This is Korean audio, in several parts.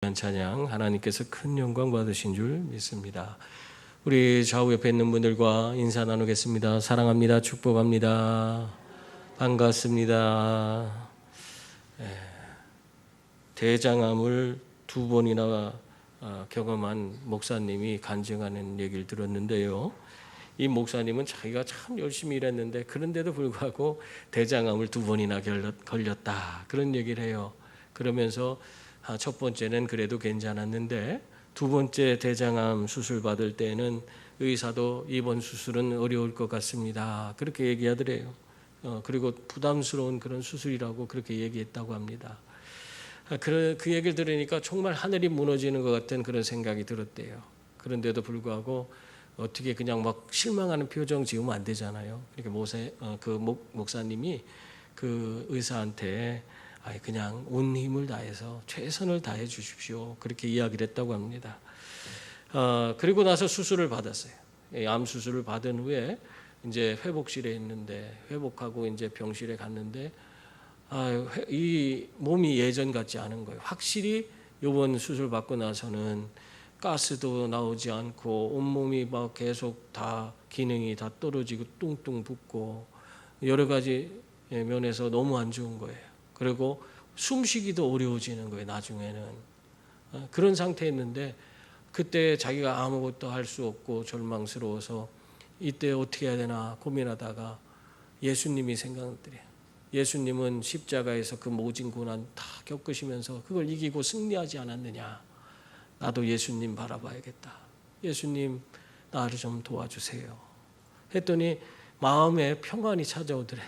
귀한 찬양 하나님께서 큰 영광 받으신 줄 믿습니다. 우리 좌우 옆에 있는 분들과 인사 나누겠습니다. 사랑합니다. 축복합니다. 반갑습니다. 대장암을 2번이나 경험한 목사님이 간증하는 얘기를 들었는데요. 이 목사님은 자기가 참 열심히 일했는데 그런데도 불구하고 대장암을 2번이나 걸렸다 그런 얘기를 해요. 그러면서 첫 번째는 그래도 괜찮았는데 2번째 대장암 수술 받을 때는 의사도 이번 수술은 어려울 것 같습니다 그렇게 얘기하더래요. 그리고 부담스러운 그런 수술이라고 그렇게 얘기했다고 합니다. 그 얘기를 들으니까 정말 하늘이 무너지는 것 같은 그런 생각이 들었대요. 그런데도 불구하고 어떻게 그냥 막 실망하는 표정 지으면 안 되잖아요. 그러니까 목사님이 그 의사한테 그냥 온 힘을 다해서 최선을 다해 주십시오 그렇게 이야기를 했다고 합니다. 그리고 나서 수술을 받았어요. 암 수술을 받은 후에 이제 회복실에 있는데 회복하고 이제 병실에 갔는데 이 몸이 예전 같지 않은 거예요. 확실히 이번 수술 받고 나서는 가스도 나오지 않고 온몸이 막 계속 다 기능이 다 떨어지고 뚱뚱 붓고 여러 가지 면에서 너무 안 좋은 거예요. 그리고 숨쉬기도 어려워지는 거예요. 나중에는 그런 상태였는데 그때 자기가 아무것도 할 수 없고 절망스러워서 이때 어떻게 해야 되나 고민하다가 예수님이 생각나더래요. 예수님은 십자가에서 그 모진 고난 다 겪으시면서 그걸 이기고 승리하지 않았느냐. 나도 예수님 바라봐야겠다. 예수님 나를 좀 도와주세요. 했더니 마음에 평안이 찾아오더래.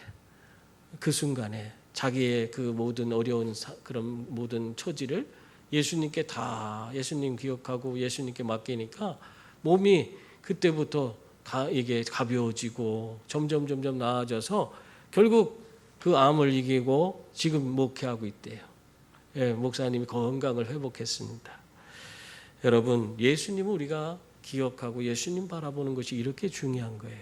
그 순간에 자기의 그 모든 어려운 그런 모든 처지를 예수님께 다 예수님 기억하고 예수님께 맡기니까 몸이 그때부터 이게 가벼워지고 점점 나아져서 결국 그 암을 이기고 지금 목회하고 있대요. 목사님이 건강을 회복했습니다. 여러분, 예수님을 우리가 기억하고 예수님 바라보는 것이 이렇게 중요한 거예요.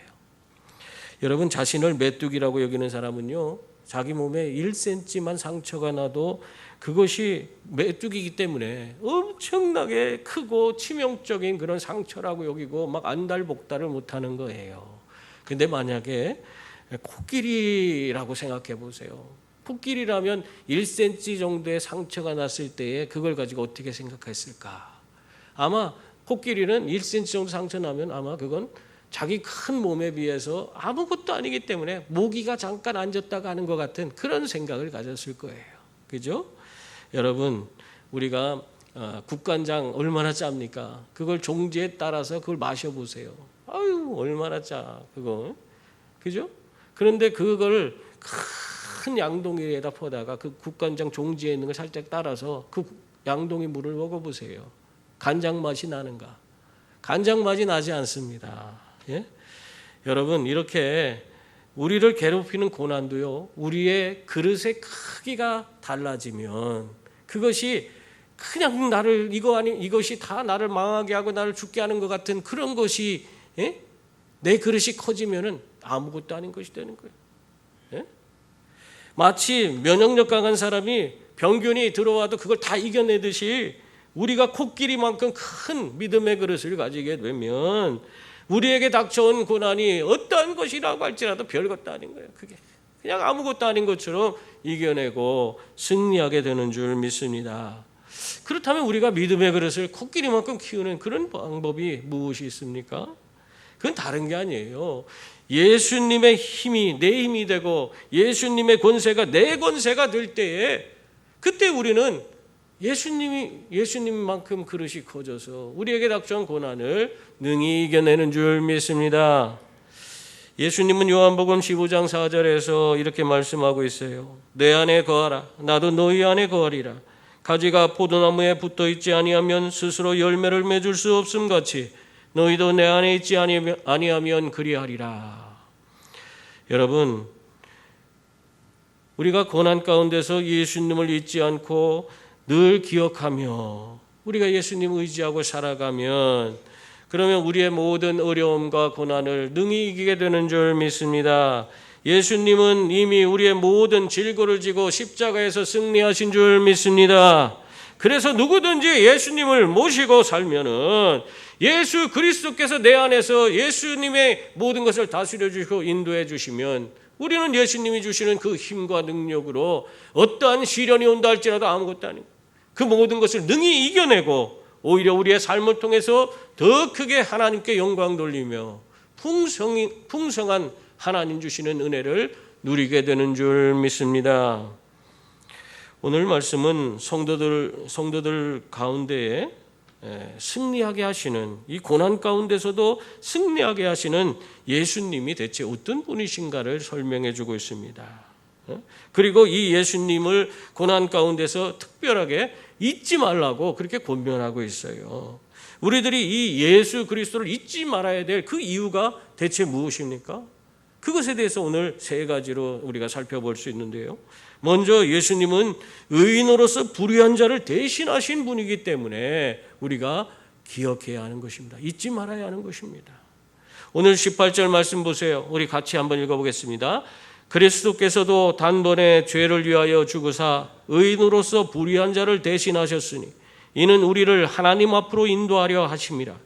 여러분, 자신을 메뚜기라고 여기는 사람은요, 자기 몸에 1cm만 상처가 나도 그것이 메뚜기이기 때문에 엄청나게 크고 치명적인 그런 상처라고 여기고 막 안달복달을 못하는 거예요. 근데 만약에 코끼리라고 생각해 보세요. 코끼리라면 1cm 정도의 상처가 났을 때에 그걸 가지고 어떻게 생각했을까? 아마 코끼리는 1cm 정도 상처 나면 아마 그건 자기 큰 몸에 비해서 아무것도 아니기 때문에 모기가 잠깐 앉았다가 하는 것 같은 그런 생각을 가졌을 거예요. 그죠? 여러분, 우리가 국간장 얼마나 짭니까? 그걸 종지에 따라서 그걸 마셔보세요. 아유, 얼마나 짜, 그거. 그죠? 그런데 그걸 큰 양동이에다 퍼다가 그 국간장 종지에 있는 걸 살짝 따라서 그 양동이 물을 먹어보세요. 간장 맛이 나는가? 간장 맛이 나지 않습니다. 예? 여러분, 이렇게 우리를 괴롭히는 고난도요, 우리의 그릇의 크기가 달라지면 그것이 그냥 나를 이것이 다 나를 망하게 하고 나를 죽게 하는 것 같은 그런 것이 내 그릇이 커지면은 아무것도 아닌 것이 되는 거예요. 예? 마치 면역력 강한 사람이 병균이 들어와도 그걸 다 이겨내듯이 우리가 코끼리만큼 큰 믿음의 그릇을 가지게 되면 우리에게 닥쳐온 고난이 어떠한 것이라고 할지라도 별것도 아닌 거예요. 그게 그냥 아무것도 아닌 것처럼 이겨내고 승리하게 되는 줄 믿습니다. 그렇다면 우리가 믿음의 그릇을 코끼리만큼 키우는 그런 방법이 무엇이 있습니까? 그건 다른 게 아니에요. 예수님의 힘이 내 힘이 되고 예수님의 권세가 내 권세가 될 때에 그때 우리는 예수님만큼 그릇이 커져서 우리에게 닥쳐온 고난을 능히 이겨내는 줄 믿습니다. 예수님은 요한복음 15장 4절에서 이렇게 말씀하고 있어요. 내 안에 거하라. 나도 너희 안에 거하리라. 가지가 포도나무에 붙어있지 아니하면 스스로 열매를 맺을 수 없음 같이 너희도 내 안에 있지 아니하면 그리하리라. 여러분, 우리가 고난 가운데서 예수님을 잊지 않고 늘 기억하며 우리가 예수님 의지하고 살아가면 그러면 우리의 모든 어려움과 고난을 능히 이기게 되는 줄 믿습니다. 예수님은 이미 우리의 모든 질고를 지고 십자가에서 승리하신 줄 믿습니다. 그래서 누구든지 예수님을 모시고 살면은 예수 그리스도께서 내 안에서 예수님의 모든 것을 다스려 주시고 인도해 주시면 우리는 예수님이 주시는 그 힘과 능력으로 어떠한 시련이 온다 할지라도 아무것도 아니고 그 모든 것을 능히 이겨내고 오히려 우리의 삶을 통해서 더 크게 하나님께 영광 돌리며 풍성한 하나님 주시는 은혜를 누리게 되는 줄 믿습니다. 오늘 말씀은 성도들 가운데에 승리하게 하시는, 이 고난 가운데서도 승리하게 하시는 예수님이 대체 어떤 분이신가를 설명해 주고 있습니다. 그리고 이 예수님을 고난 가운데서 특별하게 잊지 말라고 그렇게 권면하고 있어요. 우리들이 이 예수 그리스도를 잊지 말아야 될 그 이유가 대체 무엇입니까? 그것에 대해서 오늘 세 가지로 우리가 살펴볼 수 있는데요. 먼저 예수님은 의인으로서 불의한 자를 대신하신 분이기 때문에 우리가 기억해야 하는 것입니다. 잊지 말아야 하는 것입니다. 오늘 18절 말씀 보세요. 우리 같이 한번 읽어보겠습니다. 그리스도께서도 단번에 죄를 위하여 죽으사 의인으로서 불의한 자를 대신하셨으니 이는 우리를 하나님 앞으로 인도하려 하심이라.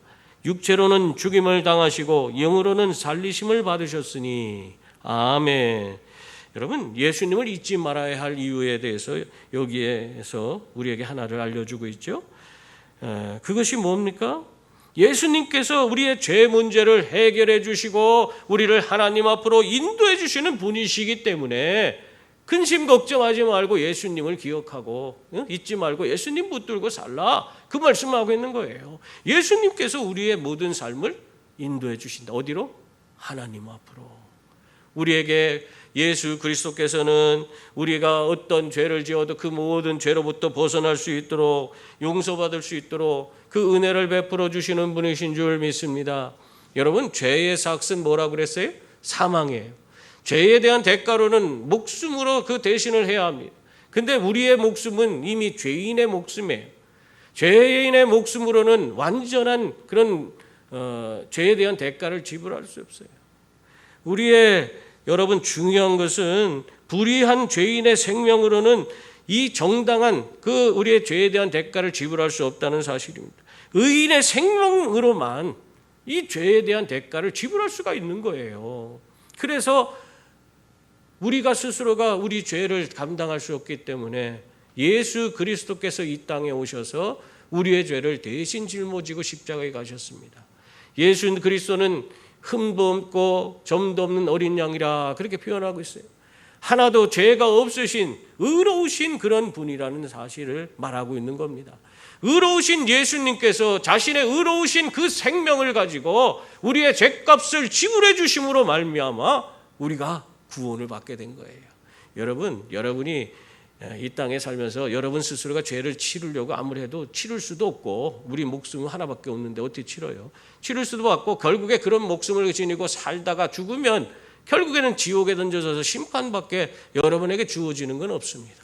육체로는 죽임을 당하시고 영으로는 살리심을 받으셨으니 아멘. 여러분, 예수님을 잊지 말아야 할 이유에 대해서 여기에서 우리에게 하나를 알려주고 있죠. 그것이 뭡니까? 예수님께서 우리의 죄 문제를 해결해 주시고 우리를 하나님 앞으로 인도해 주시는 분이시기 때문에 근심 걱정하지 말고 예수님을 기억하고 잊지 말고 예수님 붙들고 살라, 그 말씀하고 있는 거예요. 예수님께서 우리의 모든 삶을 인도해 주신다. 어디로? 하나님 앞으로. 우리에게 예수 그리스도께서는 우리가 어떤 죄를 지어도 그 모든 죄로부터 벗어날 수 있도록, 용서받을 수 있도록 그 은혜를 베풀어 주시는 분이신 줄 믿습니다. 여러분, 죄의 삭은 뭐라고 그랬어요? 사망이에요. 죄에 대한 대가로는 목숨으로 그 대신을 해야 합니다. 근데 우리의 목숨은 이미 죄인의 목숨이에요. 죄인의 목숨으로는 완전한 그런 죄에 대한 대가를 지불할 수 없어요. 여러분, 중요한 것은 불의한 죄인의 생명으로는 이 정당한 그 우리의 죄에 대한 대가를 지불할 수 없다는 사실입니다. 의인의 생명으로만 이 죄에 대한 대가를 지불할 수가 있는 거예요. 그래서 우리가 스스로가 우리 죄를 감당할 수 없기 때문에 예수 그리스도께서 이 땅에 오셔서 우리의 죄를 대신 짊어지고 십자가에 가셨습니다. 예수 그리스도는 흠도 없고 점도 없는 어린 양이라 그렇게 표현하고 있어요. 하나도 죄가 없으신 의로우신 그런 분이라는 사실을 말하고 있는 겁니다. 의로우신 예수님께서 자신의 의로우신 그 생명을 가지고 우리의 죄값을 지불해 주심으로 말미암아 우리가 구원을 받게 된 거예요. 여러분이 이 땅에 살면서 여러분 스스로가 죄를 치르려고 아무리 해도 치를 수도 없고, 우리 목숨은 하나밖에 없는데 어떻게 치러요? 치를 수도 없고 결국에 그런 목숨을 지니고 살다가 죽으면 결국에는 지옥에 던져져서 심판밖에 여러분에게 주어지는 건 없습니다.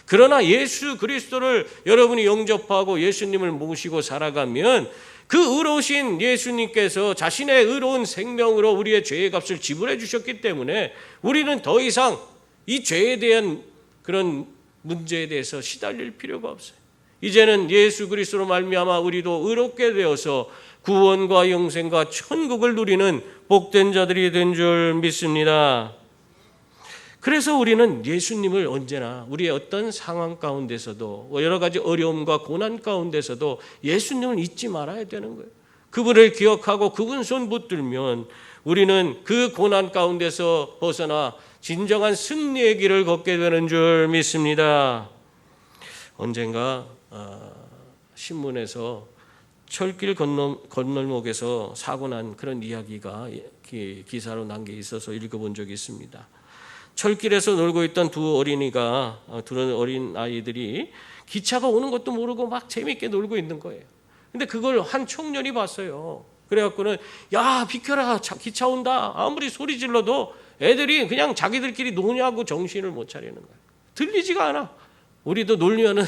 그러나 예수 그리스도를 여러분이 영접하고 예수님을 모시고 살아가면 그 의로우신 예수님께서 자신의 의로운 생명으로 우리의 죄의 값을 지불해 주셨기 때문에 우리는 더 이상 이 죄에 대한 그런 문제에 대해서 시달릴 필요가 없어요. 이제는 예수 그리스도로 말미암아 우리도 의롭게 되어서 구원과 영생과 천국을 누리는 복된 자들이 된 줄 믿습니다. 그래서 우리는 예수님을 언제나 우리의 어떤 상황 가운데서도 여러 가지 어려움과 고난 가운데서도 예수님을 잊지 말아야 되는 거예요. 그분을 기억하고 그분 손 붙들면 우리는 그 고난 가운데서 벗어나 진정한 승리의 길을 걷게 되는 줄 믿습니다. 언젠가 신문에서 철길 건널목에서 사고 난 그런 이야기가 기사로 난 게 있어서 읽어본 적이 있습니다. 철길에서 놀고 있던 두 어린 아이들이 기차가 오는 것도 모르고 막 재미있게 놀고 있는 거예요. 근데 그걸 한 청년이 봤어요. 그래갖고는 야 비켜라, 기차 온다. 아무리 소리 질러도 애들이 그냥 자기들끼리 노냐고 정신을 못 차리는 거예요. 들리지가 않아. 우리도 놀면은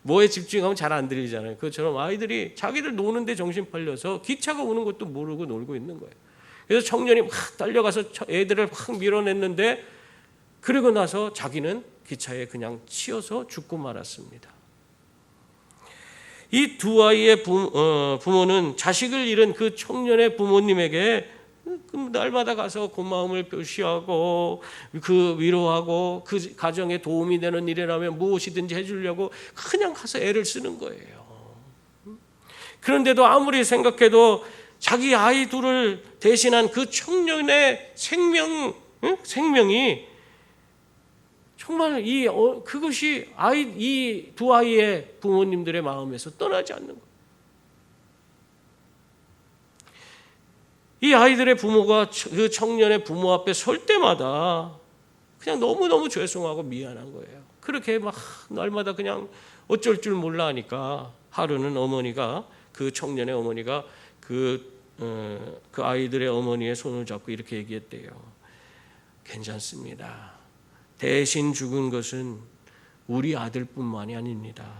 뭐에 집중하면 잘 안 들리잖아요. 그것처럼 아이들이 자기들 노는데 정신 팔려서 기차가 오는 것도 모르고 놀고 있는 거예요. 그래서 청년이 막 달려가서 애들을 확 밀어냈는데 그러고 나서 자기는 기차에 그냥 치여서 죽고 말았습니다. 이 두 아이의 부모는 자식을 잃은 그 청년의 부모님에게 날마다 가서 고마움을 표시하고 그 위로하고 그 가정에 도움이 되는 일이라면 무엇이든지 해주려고 그냥 가서 애를 쓰는 거예요. 그런데도 아무리 생각해도 자기 아이 둘을 대신한 그 청년의 생명이 정말 그것이 이 두 아이의 부모님들의 마음에서 떠나지 않는 거예요. 이 아이들의 부모가 그 청년의 부모 앞에 설 때마다 그냥 너무너무 죄송하고 미안한 거예요. 그렇게 막 날마다 그냥 어쩔 줄 몰라 하니까 하루는 그 청년의 어머니가 그 아이들의 어머니의 손을 잡고 이렇게 얘기했대요. 괜찮습니다. 대신 죽은 것은 우리 아들뿐만이 아닙니다.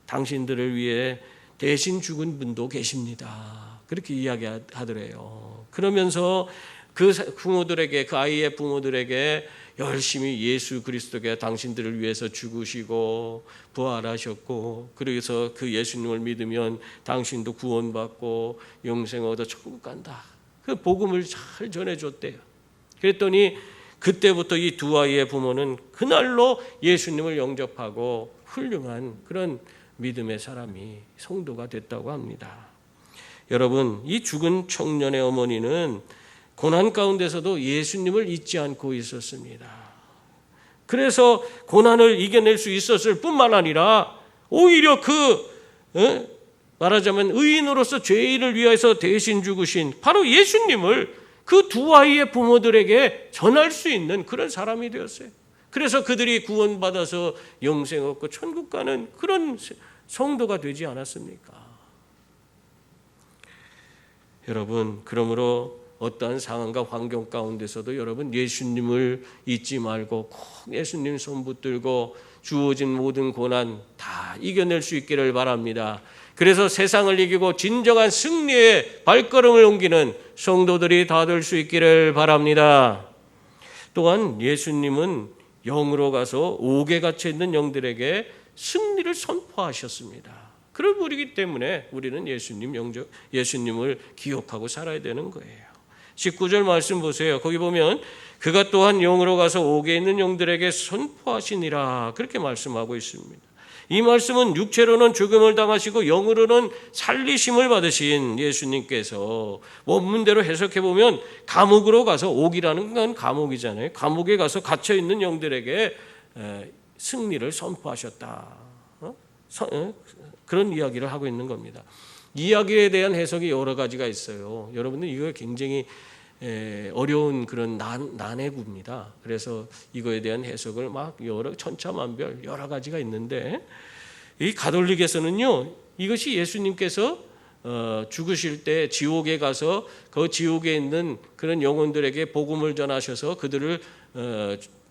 당신들을 위해 대신 죽은 분도 계십니다. 그렇게 이야기하더래요. 그러면서 그 아이의 부모들에게 열심히 예수 그리스도가 당신들을 위해서 죽으시고 부활하셨고 그래서 그 예수님을 믿으면 당신도 구원받고 영생 얻어 천국 간다. 그 복음을 잘 전해줬대요. 그랬더니 그때부터 이 두 아이의 부모는 그날로 예수님을 영접하고 훌륭한 그런 믿음의 사람이 성도가 됐다고 합니다. 여러분, 이 죽은 청년의 어머니는 고난 가운데서도 예수님을 잊지 않고 있었습니다. 그래서 고난을 이겨낼 수 있었을 뿐만 아니라 오히려 말하자면 의인으로서 죄인을 위해서 대신 죽으신 바로 예수님을 그 두 아이의 부모들에게 전할 수 있는 그런 사람이 되었어요. 그래서 그들이 구원받아서 영생 얻고 천국 가는 그런 성도가 되지 않았습니까? 여러분, 그러므로 어떠한 상황과 환경 가운데서도 여러분 예수님을 잊지 말고 꼭 예수님 손 붙들고 주어진 모든 고난 다 이겨낼 수 있기를 바랍니다. 그래서 세상을 이기고 진정한 승리의 발걸음을 옮기는 성도들이 다 될 수 있기를 바랍니다. 또한 예수님은 영으로 가서 옥에 갇혀 있는 영들에게 승리를 선포하셨습니다. 그런 분이기 때문에 우리는 예수님을 기억하고 살아야 되는 거예요. 19절 말씀 보세요. 거기 보면 그가 또한 영으로 가서 옥에 있는 영들에게 선포하시니라 그렇게 말씀하고 있습니다. 이 말씀은 육체로는 죽음을 당하시고 영으로는 살리심을 받으신 예수님께서 원문대로 해석해 보면 감옥으로 가서 옥이라는 건 감옥이잖아요. 감옥에 가서 갇혀 있는 영들에게 승리를 선포하셨다. 그런 이야기를 하고 있는 겁니다. 이야기에 대한 해석이 여러 가지가 있어요. 여러분들 이거 굉장히 어려운 그런 난해구입니다. 그래서 이거에 대한 해석을 막 천차만별 여러 가지가 있는데 이 가톨릭에서는요 이것이 예수님께서 죽으실 때 지옥에 가서 그 지옥에 있는 그런 영혼들에게 복음을 전하셔서 그들을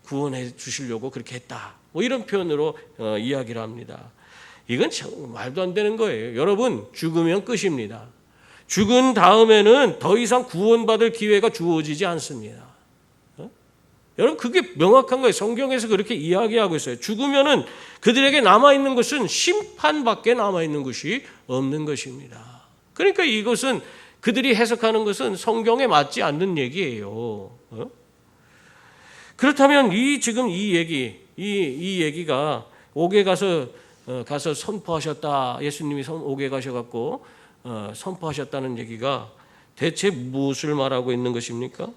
구원해 주시려고 그렇게 했다. 뭐 이런 표현으로 이야기를 합니다. 이건 참 말도 안 되는 거예요. 여러분 죽으면 끝입니다. 죽은 다음에는 더 이상 구원받을 기회가 주어지지 않습니다. 여러분 그게 명확한 거예요. 성경에서 그렇게 이야기하고 있어요. 죽으면은 그들에게 남아있는 것은 심판밖에 남아있는 것이 없는 것입니다. 그러니까 이것은 그들이 해석하는 것은 성경에 맞지 않는 얘기예요. 그렇다면 지금 이 얘기가 옥에 가서 선포하셨다. 예수님이 옥에 가셔갖고 선포하셨다는 얘기가 대체 무엇을 말하고 있는 것입니까?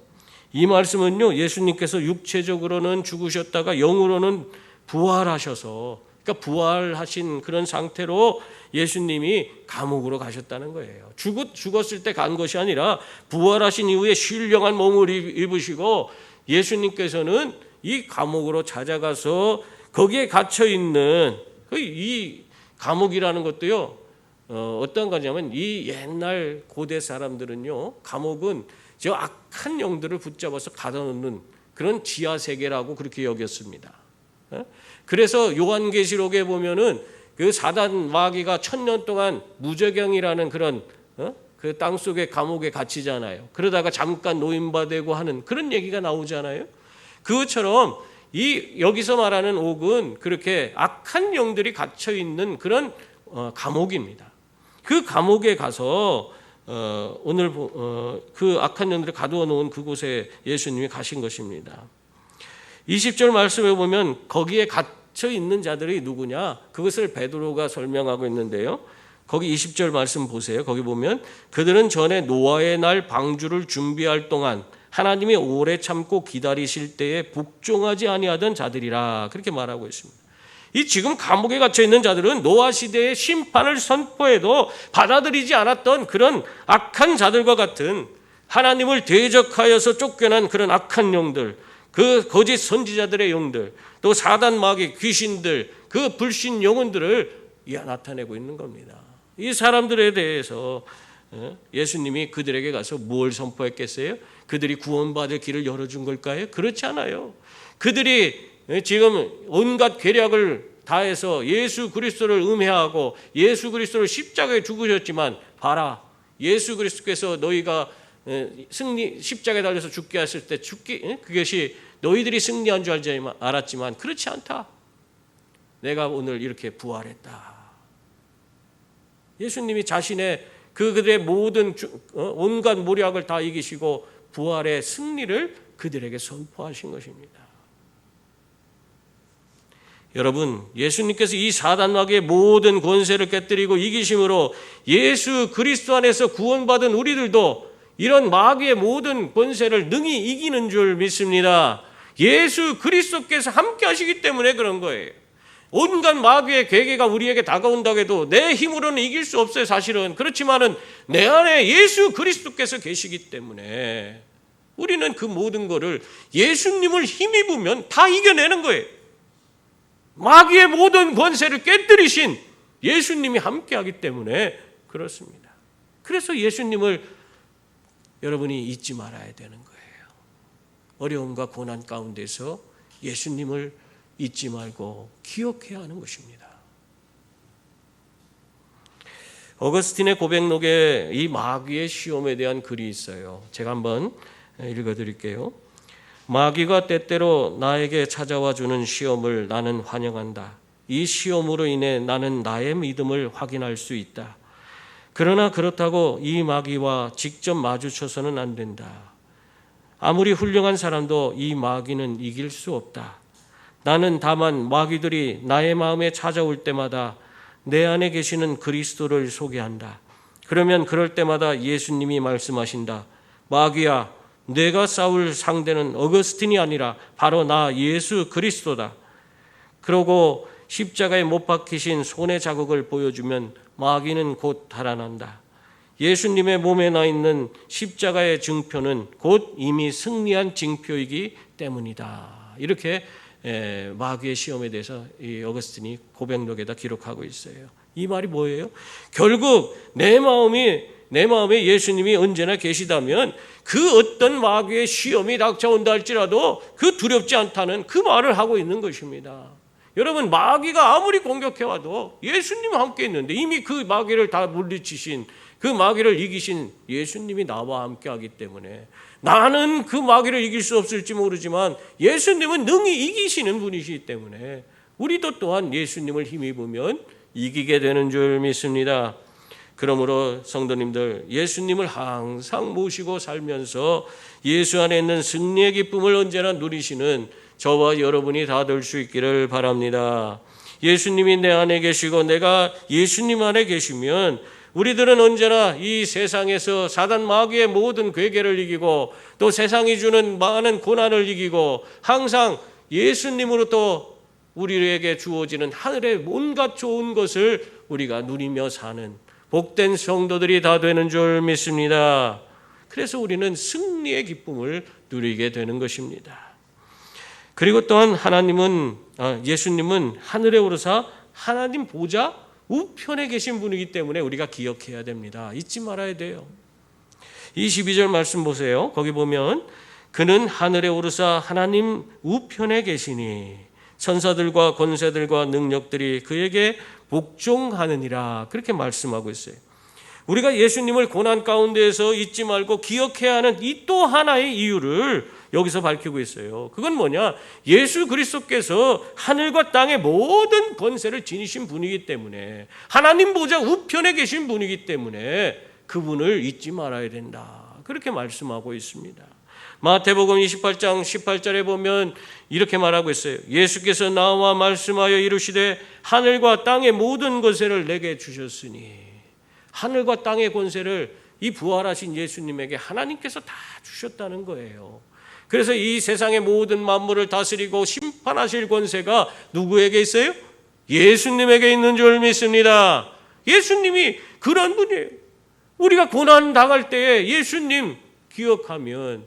이 말씀은요 예수님께서 육체적으로는 죽으셨다가 영으로는 부활하셔서 그러니까 부활하신 그런 상태로 예수님이 감옥으로 가셨다는 거예요. 죽었을 때 간 것이 아니라 부활하신 이후에 신령한 몸을 입으시고 예수님께서는 이 감옥으로 찾아가서 거기에 갇혀 있는 이 감옥이라는 것도요 어떤 거냐면 이 옛날 고대 사람들은요 감옥은 저 악한 영들을 붙잡아서 가둬놓는 그런 지하 세계라고 그렇게 여겼습니다. 그래서 요한계시록에 보면은 그 사단 마귀가 1000년 동안 무저경이라는 그런 그 땅속의 감옥에 갇히잖아요. 그러다가 잠깐 노임바되고 하는 그런 얘기가 나오잖아요. 그것처럼 여기서 말하는 옥은 그렇게 악한 영들이 갇혀 있는 그런 감옥입니다. 그 감옥에 가서 오늘 그 악한 영들을 가두어 놓은 그곳에 예수님이 가신 것입니다. 20절 말씀에 보면 거기에 갇혀 있는 자들이 누구냐? 그것을 베드로가 설명하고 있는데요. 거기 20절 말씀 보세요. 거기 보면 그들은 전에 노아의 날 방주를 준비할 동안 하나님이 오래 참고 기다리실 때에 복종하지 아니하던 자들이라 그렇게 말하고 있습니다. 이 지금 감옥에 갇혀 있는 자들은 노아 시대의 심판을 선포해도 받아들이지 않았던 그런 악한 자들과 같은 하나님을 대적하여서 쫓겨난 그런 악한 영들, 그 거짓 선지자들의 영들, 또 사단 마귀 귀신들, 그 불신 영혼들을 나타내고 있는 겁니다. 이 사람들에 대해서 예수님이 그들에게 가서 뭘 선포했겠어요? 그들이 구원받을 길을 열어준 걸까요? 그렇지 않아요. 그들이 지금 온갖 계략을 다해서 예수 그리스도를 음해하고 예수 그리스도를 십자가에 죽으셨지만 봐라, 예수 그리스도께서 너희가 십자가에 달려서 죽게 하실 때 그것이 너희들이 승리한 줄 알았지만 그렇지 않다. 내가 오늘 이렇게 부활했다. 예수님이 자신의 그들의 모든 온갖 모략을 다 이기시고 부활의 승리를 그들에게 선포하신 것입니다. 여러분, 예수님께서 이 사단 마귀의 모든 권세를 깨뜨리고 이기심으로 예수 그리스도 안에서 구원받은 우리들도 이런 마귀의 모든 권세를 능히 이기는 줄 믿습니다. 예수 그리스도께서 함께 하시기 때문에 그런 거예요. 온갖 마귀의 계계가 우리에게 다가온다고 해도 내 힘으로는 이길 수 없어요, 사실은. 그렇지만은 내 안에 예수 그리스도께서 계시기 때문에 우리는 그 모든 것을 예수님을 힘입으면 다 이겨내는 거예요. 마귀의 모든 권세를 깨뜨리신 예수님이 함께하기 때문에 그렇습니다. 그래서 예수님을 여러분이 잊지 말아야 되는 거예요. 어려움과 고난 가운데서 예수님을 잊지 말고 기억해야 하는 것입니다. 어거스틴의 고백록에 이 마귀의 시험에 대한 글이 있어요. 제가 한번 읽어드릴게요. 마귀가 때때로 나에게 찾아와 주는 시험을 나는 환영한다. 이 시험으로 인해 나는 나의 믿음을 확인할 수 있다. 그러나 그렇다고 이 마귀와 직접 마주쳐서는 안 된다. 아무리 훌륭한 사람도 이 마귀는 이길 수 없다. 나는 다만 마귀들이 나의 마음에 찾아올 때마다 내 안에 계시는 그리스도를 소개한다. 그러면 그럴 때마다 예수님이 말씀하신다. 마귀야, 내가 싸울 상대는 어거스틴이 아니라 바로 나 예수 그리스도다. 그러고 십자가에 못 박히신 손의 자국을 보여주면 마귀는 곧 달아난다. 예수님의 몸에 나 있는 십자가의 증표는 곧 이미 승리한 징표이기 때문이다. 이렇게 마귀의 시험에 대해서 이 어거스틴이 고백록에다 기록하고 있어요. 이 말이 뭐예요? 결국 내 마음에 예수님이 언제나 계시다면 그 어떤 마귀의 시험이 닥쳐온다 할지라도 그 두렵지 않다는 그 말을 하고 있는 것입니다. 여러분, 마귀가 아무리 공격해와도 예수님과 함께 있는데 이미 그 마귀를 다 물리치신, 그 마귀를 이기신 예수님이 나와 함께 하기 때문에 나는 그 마귀를 이길 수 없을지 모르지만 예수님은 능히 이기시는 분이시기 때문에 우리도 또한 예수님을 힘입으면 이기게 되는 줄 믿습니다. 그러므로 성도님들, 예수님을 항상 모시고 살면서 예수 안에 있는 승리의 기쁨을 언제나 누리시는 저와 여러분이 다 될 수 있기를 바랍니다. 예수님이 내 안에 계시고 내가 예수님 안에 계시면 우리들은 언제나 이 세상에서 사단 마귀의 모든 괴계를 이기고 또 세상이 주는 많은 고난을 이기고 항상 예수님으로부터 우리에게 주어지는 하늘의 온갖 좋은 것을 우리가 누리며 사는 복된 성도들이 다 되는 줄 믿습니다. 그래서 우리는 승리의 기쁨을 누리게 되는 것입니다. 그리고 또한 예수님은 하늘에 오르사 하나님 보좌 우편에 계신 분이기 때문에 우리가 기억해야 됩니다. 잊지 말아야 돼요. 22절 말씀 보세요. 거기 보면 그는 하늘에 오르사 하나님 우편에 계시니 천사들과 권세들과 능력들이 그에게 복종하느니라 그렇게 말씀하고 있어요. 우리가 예수님을 고난 가운데에서 잊지 말고 기억해야 하는 이 또 하나의 이유를 여기서 밝히고 있어요. 그건 뭐냐? 예수 그리스도께서 하늘과 땅의 모든 권세를 지니신 분이기 때문에, 하나님 보좌 우편에 계신 분이기 때문에 그분을 잊지 말아야 된다, 그렇게 말씀하고 있습니다. 마태복음 28장 18절에 보면 이렇게 말하고 있어요. 예수께서 나와 말씀하여 이르시되 하늘과 땅의 모든 권세를 내게 주셨으니, 하늘과 땅의 권세를 이 부활하신 예수님에게 하나님께서 다 주셨다는 거예요. 그래서 이 세상의 모든 만물을 다스리고 심판하실 권세가 누구에게 있어요? 예수님에게 있는 줄 믿습니다. 예수님이 그런 분이에요. 우리가 고난 당할 때에 예수님 기억하면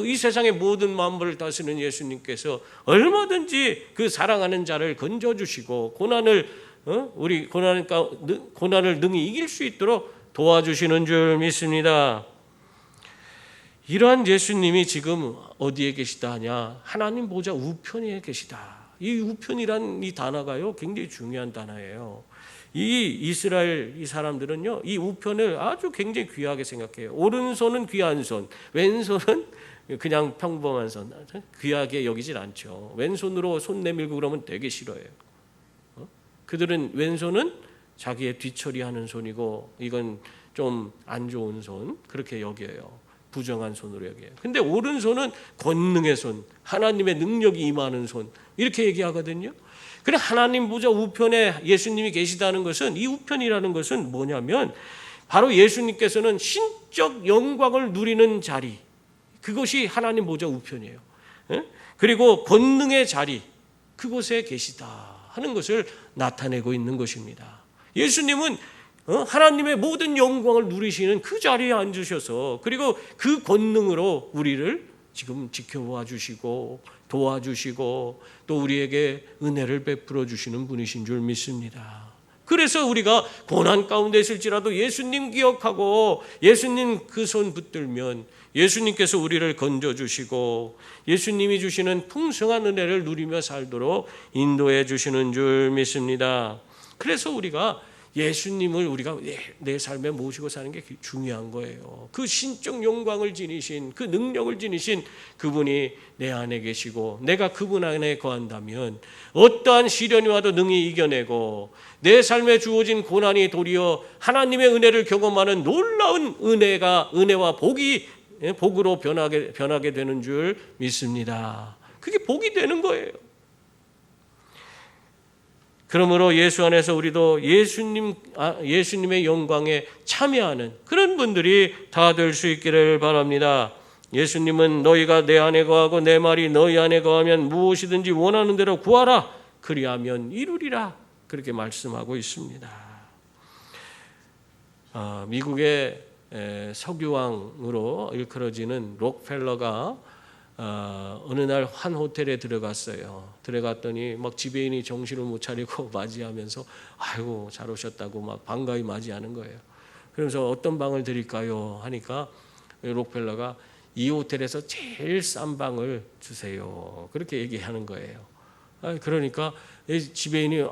이 세상의 모든 만물을 다스리는 예수님께서 얼마든지 그 사랑하는 자를 건져주시고 우리 고난을 능히 이길 수 있도록 도와주시는 줄 믿습니다. 이러한 예수님이 지금 어디에 계시다 하냐? 하나님 보좌 우편에 계시다. 이 우편이란 이 단어가요, 굉장히 중요한 단어예요. 이 이스라엘 이 사람들은요, 이 우편을 아주 굉장히 귀하게 생각해요. 오른손은 귀한 손, 왼손은 그냥 평범한 손, 귀하게 여기질 않죠. 왼손으로 손 내밀고 그러면 되게 싫어해요. 그들은 왼손은 자기의 뒤처리하는 손이고, 이건 좀 안 좋은 손, 그렇게 여겨요. 부정한 손으로 여겨요. 근데 오른손은 권능의 손, 하나님의 능력이 임하는 손, 이렇게 얘기하거든요. 그래, 하나님 보좌 우편에 예수님이 계시다는 것은, 이 우편이라는 것은 뭐냐면 바로 예수님께서는 신적 영광을 누리는 자리, 그것이 하나님 보좌 우편이에요. 그리고 권능의 자리, 그곳에 계시다 하는 것을 나타내고 있는 것입니다. 예수님은 하나님의 모든 영광을 누리시는 그 자리에 앉으셔서, 그리고 그 권능으로 우리를 지금 지켜봐 주시고 도와주시고 또 우리에게 은혜를 베풀어 주시는 분이신 줄 믿습니다. 그래서 우리가 고난 가운데 있을지라도 예수님 기억하고 예수님 그 손 붙들면 예수님께서 우리를 건져주시고 예수님이 주시는 풍성한 은혜를 누리며 살도록 인도해 주시는 줄 믿습니다. 그래서 우리가 예수님을 우리가 내 삶에 모시고 사는 게 중요한 거예요. 그 신적 영광을 지니신, 그 능력을 지니신 그분이 내 안에 계시고 내가 그분 안에 거한다면 어떠한 시련이 와도 능히 이겨내고 내 삶에 주어진 고난이 도리어 하나님의 은혜를 경험하는 놀라운 은혜와 복으로 변하게 되는 줄 믿습니다. 그게 복이 되는 거예요. 그러므로 예수 안에서 우리도 예수님의 영광에 참여하는 그런 분들이 다 될 수 있기를 바랍니다. 예수님은 너희가 내 안에 거하고 내 말이 너희 안에 거하면 무엇이든지 원하는 대로 구하라, 그리하면 이루리라, 그렇게 말씀하고 있습니다. 미국의 석유왕으로 일컬어지는 록펠러가 어느 날 한 호텔에 들어갔어요. 들어갔더니 막 지배인이 정신을 못 차리고 맞이하면서 아이고 잘 오셨다고 막 반가이 맞이하는 거예요. 그러면서 어떤 방을 드릴까요? 하니까 록펠러가 이 호텔에서 제일 싼 방을 주세요, 그렇게 얘기하는 거예요. 그러니까 지배인이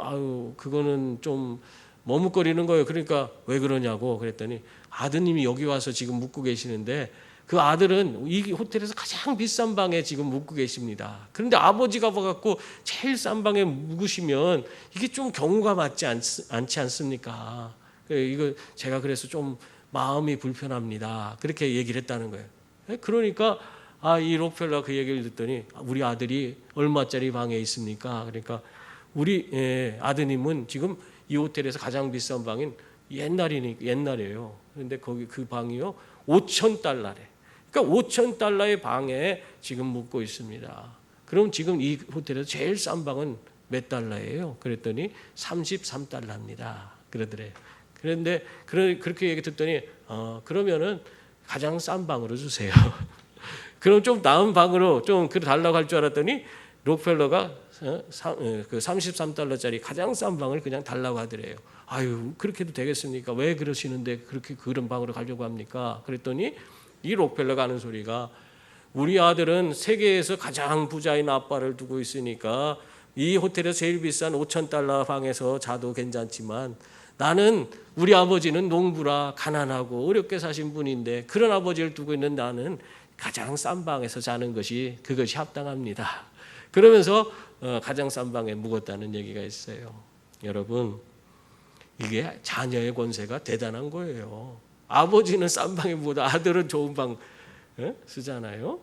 그거는 좀 머뭇거리는 거예요. 그러니까 왜 그러냐고 그랬더니 아드님이 여기 와서 지금 묵고 계시는데 그 아들은 이 호텔에서 가장 비싼 방에 지금 묵고 계십니다. 그런데 아버지가 와갖고 제일 싼 방에 묵으시면 이게 좀 경우가 맞지 않지 않습니까? 이거 제가 그래서 좀 마음이 불편합니다, 그렇게 얘기를 했다는 거예요. 그러니까 이 록펠러가 그 얘기를 듣더니 우리 아들이 얼마짜리 방에 있습니까? 그러니까 우리 아드님은 지금 이 호텔에서 가장 비싼 방인 옛날이에요. 그런데 거기 그 방이요 $5,000래. 그러니까 $5,000의 방에 지금 묵고 있습니다. 그럼 지금 이 호텔에서 제일 싼 방은 몇 달러예요? 그랬더니 $33입니다. 그러더래요. 그런데 그렇게 얘기 듣더니 그러면은 가장 싼 방으로 주세요. 그럼 좀 나은 방으로 좀 달라고 할 줄 알았더니 록펠러가 그 $33짜리 가장 싼 방을 그냥 달라고 하더래요. 아유, 그렇게 해도 되겠습니까? 왜 그러시는데 그렇게 그런 방으로 가려고 합니까? 그랬더니 이 록펠러가 하는 소리가, 우리 아들은 세계에서 가장 부자인 아빠를 두고 있으니까 이 호텔에서 제일 비싼 $5,000 방에서 자도 괜찮지만 나는 우리 아버지는 농부라 가난하고 어렵게 사신 분인데 그런 아버지를 두고 있는 나는 가장 싼 방에서 자는 것이 그것이 합당합니다. 그러면서 가장 싼 방에 묵었다는 얘기가 있어요. 여러분, 이게 자녀의 권세가 대단한 거예요. 아버지는 싼 방에 묵어도 아들은 좋은 방 쓰잖아요.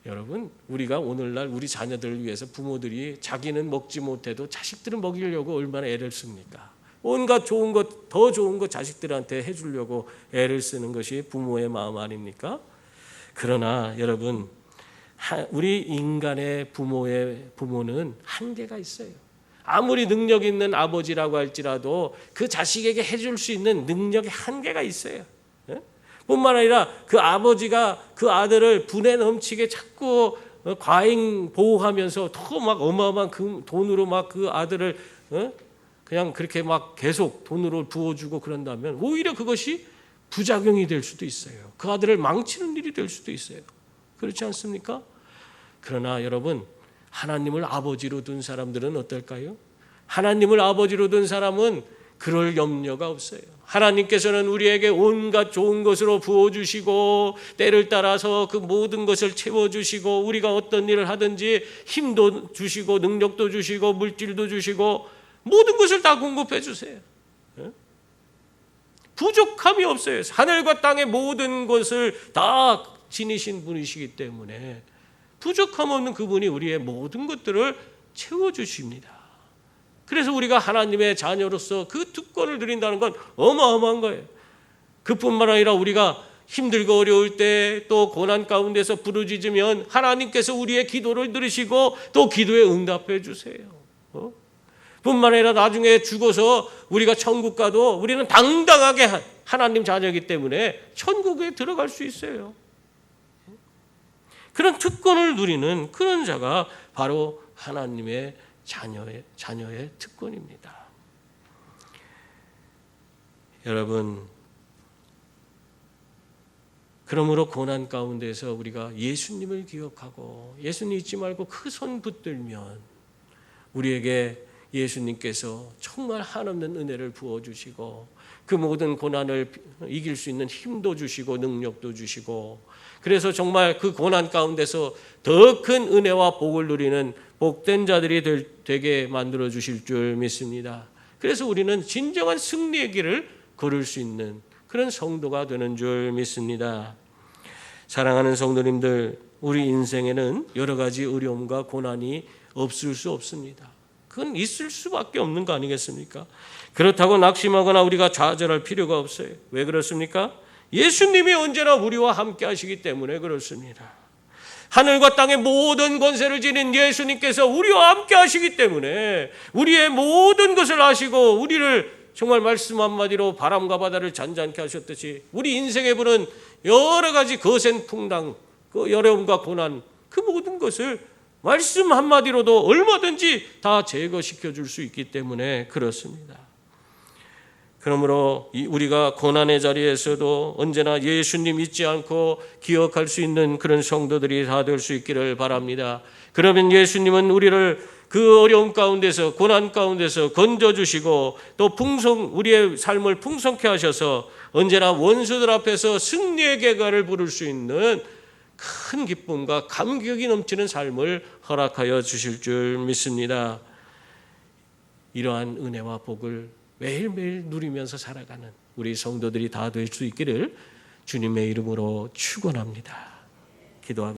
여러분, 우리가 오늘날 우리 자녀들을 위해서 부모들이 자기는 먹지 못해도 자식들은 먹이려고 얼마나 애를 씁니까? 온갖 좋은 것, 더 좋은 것 자식들한테 해주려고 애를 쓰는 것이 부모의 마음 아닙니까? 그러나 여러분, 우리 인간의 부모는 한계가 있어요. 아무리 능력 있는 아버지라고 할지라도 그 자식에게 해줄 수 있는 능력의 한계가 있어요. 뿐만 아니라 그 아버지가 그 아들을 분에 넘치게 자꾸 과잉 보호하면서 더 막 어마어마한 그 돈으로 막 그 아들을 그냥 그렇게 막 계속 돈으로 부어주고 그런다면 오히려 그것이 부작용이 될 수도 있어요. 그 아들을 망치는 일이 될 수도 있어요. 그렇지 않습니까? 그러나 여러분, 하나님을 아버지로 둔 사람들은 어떨까요? 하나님을 아버지로 둔 사람은 그럴 염려가 없어요. 하나님께서는 우리에게 온갖 좋은 것으로 부어주시고 때를 따라서 그 모든 것을 채워주시고 우리가 어떤 일을 하든지 힘도 주시고 능력도 주시고 물질도 주시고 모든 것을 다 공급해 주세요. 부족함이 없어요. 하늘과 땅의 모든 것을 다 지니신 분이시기 때문에 부족함 없는 그분이 우리의 모든 것들을 채워주십니다. 그래서 우리가 하나님의 자녀로서 그 특권을 누린다는 건 어마어마한 거예요. 그뿐만 아니라 우리가 힘들고 어려울 때 또 고난 가운데서 부르짖으면 하나님께서 우리의 기도를 들으시고 또 기도에 응답해 주세요. 뿐만 아니라 나중에 죽어서 우리가 천국 가도 우리는 당당하게 하나님 자녀이기 때문에 천국에 들어갈 수 있어요. 그런 특권을 누리는 그런 자가 바로 하나님의 자녀의 특권입니다. 여러분, 그러므로 고난 가운데서 우리가 예수님을 기억하고 예수님 잊지 말고 그 손 붙들면 우리에게 예수님께서 정말 한없는 은혜를 부어주시고 그 모든 고난을 이길 수 있는 힘도 주시고 능력도 주시고 그래서 정말 그 고난 가운데서 더 큰 은혜와 복을 누리는 복된 자들이 되게 만들어 주실 줄 믿습니다. 그래서 우리는 진정한 승리의 길을 걸을 수 있는 그런 성도가 되는 줄 믿습니다. 사랑하는 성도님들, 우리 인생에는 여러 가지 어려움과 고난이 없을 수 없습니다. 그건 있을 수밖에 없는 거 아니겠습니까? 그렇다고 낙심하거나 우리가 좌절할 필요가 없어요. 왜 그렇습니까? 예수님이 언제나 우리와 함께 하시기 때문에 그렇습니다. 하늘과 땅의 모든 권세를 지닌 예수님께서 우리와 함께 하시기 때문에 우리의 모든 것을 아시고 우리를 정말 말씀 한마디로 바람과 바다를 잔잔케 하셨듯이 우리 인생에 부는 여러 가지 거센 풍랑, 그 어려움과 고난, 그 모든 것을 말씀 한마디로도 얼마든지 다 제거시켜 줄 수 있기 때문에 그렇습니다. 그러므로 우리가 고난의 자리에서도 언제나 예수님 잊지 않고 기억할 수 있는 그런 성도들이 다 될 수 있기를 바랍니다. 그러면 예수님은 우리를 그 어려움 가운데서 고난 가운데서 건져주시고 또 우리의 삶을 풍성케 하셔서 언제나 원수들 앞에서 승리의 계가를 부를 수 있는 큰 기쁨과 감격이 넘치는 삶을 허락하여 주실 줄 믿습니다. 이러한 은혜와 복을 매일매일 누리면서 살아가는 우리 성도들이 다 될 수 있기를 주님의 이름으로 축원합니다. 기도합니다.